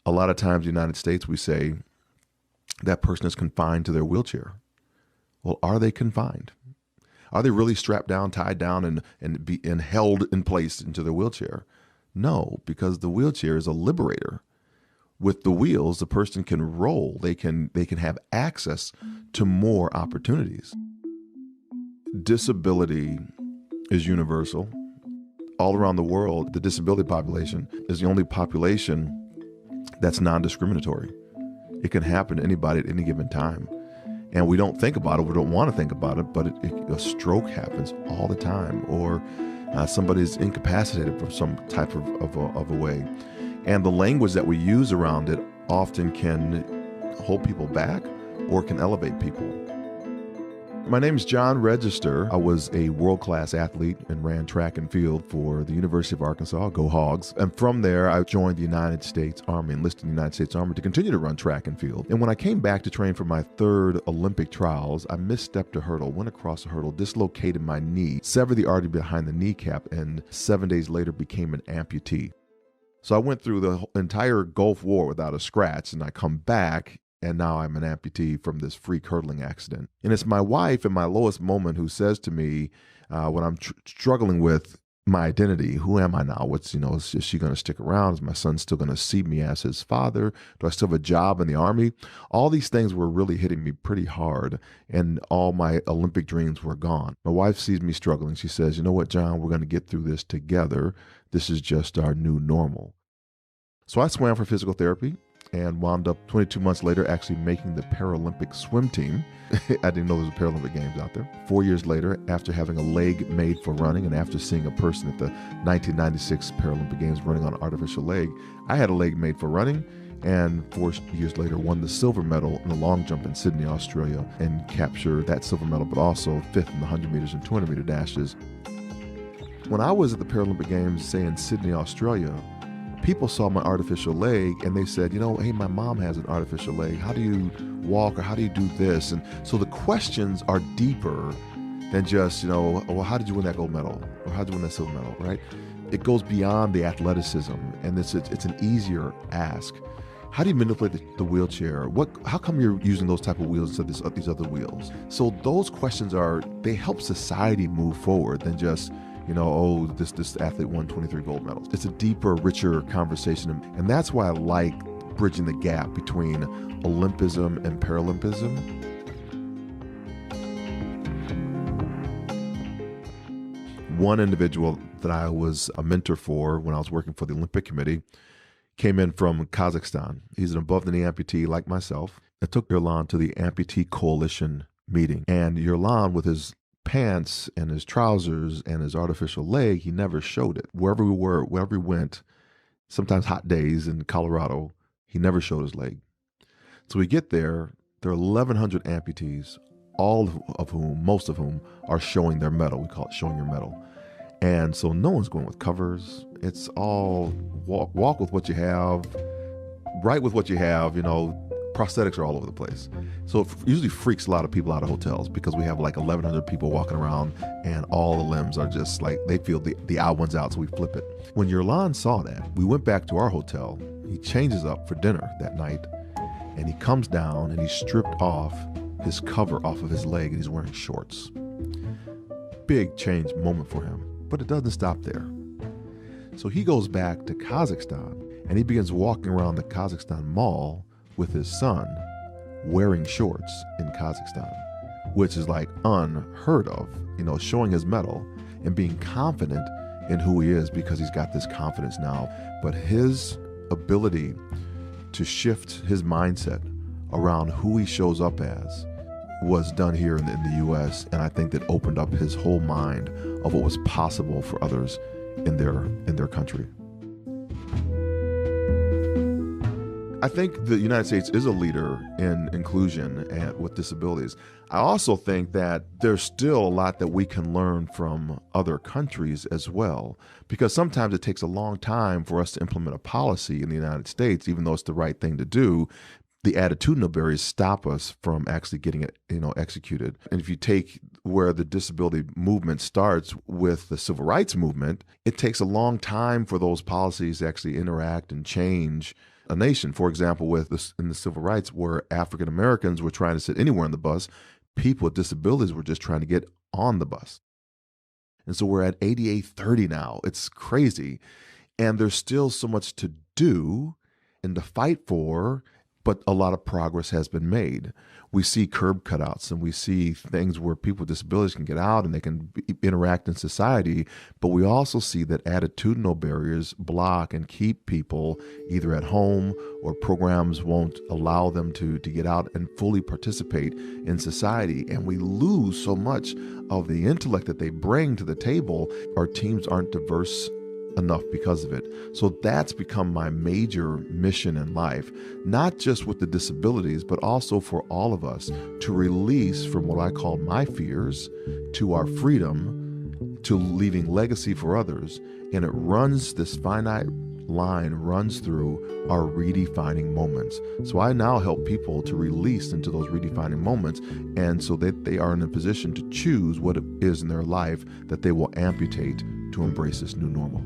A lot of times in the United States, we say that person is confined to their wheelchair. Well, are they confined? Are they really strapped down, tied down, and held in place into their wheelchair? No, because the wheelchair is a liberator. With the wheels, the person can roll. They can have access to more opportunities. Disability is universal. All around the world, the disability population is the only population that's non-discriminatory. It can happen to anybody at any given time. And we don't think about it, we don't want to think about it, but a stroke happens all the time, or somebody's incapacitated from some type of a way. And the language that we use around it often can hold people back or can elevate people. My name is John Register. I was a world-class athlete and ran track and field for the University of Arkansas, go Hogs. And from there, I joined the United States Army, enlisted in the United States Army to continue to run track and field. And when I came back to train for my third Olympic trials, I misstepped a hurdle, went across a hurdle, dislocated my knee, severed the artery behind the kneecap, and 7 days later became an amputee. So I went through the entire Gulf War without a scratch, and I come back, and now I'm an amputee from this freak hurdling accident. And it's my wife in my lowest moment who says to me, when I'm struggling with my identity, who am I now? Is she going to stick around? Is my son still going to see me as his father? Do I still have a job in the Army? All these things were really hitting me pretty hard, and all my Olympic dreams were gone. My wife sees me struggling. She says, you know what, John, we're going to get through this together. This is just our new normal. So I swam for physical therapy and wound up 22 months later actually making the Paralympic swim team. I didn't know there was Paralympic Games out there. 4 years later, after having a leg made for running and after seeing a person at the 1996 Paralympic Games running on an artificial leg, I had a leg made for running, and 4 years later won the silver medal in the long jump in Sydney, Australia, and captured that silver medal, but also fifth in the 100 meters and 200 meter dashes. When I was at the Paralympic Games, say in Sydney, Australia, people saw my artificial leg and they said, hey, my mom has an artificial leg. How do you walk, or how do you do this? And so the questions are deeper than just, well, how did you win that gold medal? Or how did you win that silver medal, right? It goes beyond the athleticism, and it's an easier ask. How do you manipulate the wheelchair? How come you're using those type of wheels instead of these other wheels? So those questions they help society move forward than just, this athlete won 23 gold medals. It's a deeper, richer conversation. And that's why I like bridging the gap between Olympism and Paralympism. One individual that I was a mentor for when I was working for the Olympic Committee came in from Kazakhstan. He's an above-the-knee amputee like myself. I took Yerlan to the Amputee Coalition meeting. And Yerlan, with his pants and his trousers and his artificial leg, he never showed it. Wherever we were, wherever we went, sometimes hot days in Colorado, he never showed his leg. So we get there are 1,100 amputees, most of whom are showing their medal. We call it showing your medal. And so no one's going with covers. It's all walk with what you have, write with what you have, prosthetics are all over the place. So it usually freaks a lot of people out of hotels because we have like 1,100 people walking around and all the limbs are just like, they feel the odd ones out, so we flip it. When Yerlan saw that, we went back to our hotel. He changes up for dinner that night and he comes down and he stripped off his cover off of his leg and he's wearing shorts. Big change moment for him, but it doesn't stop there. So he goes back to Kazakhstan and he begins walking around the Kazakhstan mall with his son wearing shorts in Kazakhstan, which is like unheard of, showing his medal and being confident in who he is because he's got this confidence now. But his ability to shift his mindset around who he shows up as was done here in the U.S. And I think that opened up his whole mind of what was possible for others in their country. I think the United States is a leader in inclusion and with disabilities. I also think that there's still a lot that we can learn from other countries as well, because sometimes it takes a long time for us to implement a policy in the United States, even though it's the right thing to do. The attitudinal barriers stop us from actually getting it, executed. And if you take where the disability movement starts with the civil rights movement, it takes a long time for those policies to actually interact and change a nation. For example, with this in the civil rights, where African Americans were trying to sit anywhere on the bus, people with disabilities were just trying to get on the bus. And so we're at 88-30 now. It's crazy. And there's still so much to do and to fight for, but a lot of progress has been made. We see curb cutouts and we see things where people with disabilities can get out and they can interact in society, but we also see that attitudinal barriers block and keep people either at home, or programs won't allow them to get out and fully participate in society. And we lose so much of the intellect that they bring to the table. Our teams aren't diverse enough because of it. So that's become my major mission in life, not just with the disabilities, but also for all of us to release from what I call my fears to our freedom, to leaving legacy for others. And it runs, this finite line runs through our redefining moments. So I now help people to release into those redefining moments, and so that they are in a position to choose what it is in their life that they will amputate to embrace this new normal.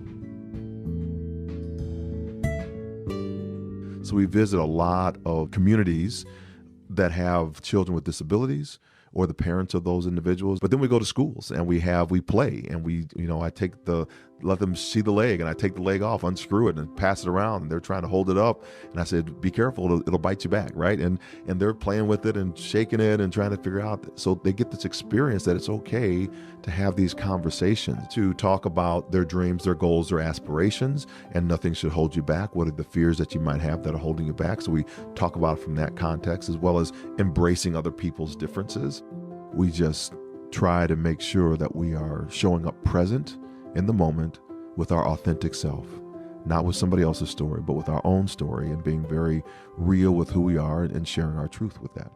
So we visit a lot of communities that have children with disabilities or the parents of those individuals. But then we go to schools and we play, and I let them see the leg, and I take the leg off, unscrew it and pass it around, and they're trying to hold it up. And I said, be careful, it'll bite you back, right? And they're playing with it and shaking it and trying to figure out. So they get this experience that it's okay to have these conversations, to talk about their dreams, their goals, their aspirations, and nothing should hold you back. What are the fears that you might have that are holding you back? So we talk about it from that context, as well as embracing other people's differences. We just try to make sure that we are showing up present in the moment with our authentic self, not with somebody else's story, but with our own story, and being very real with who we are and sharing our truth with that.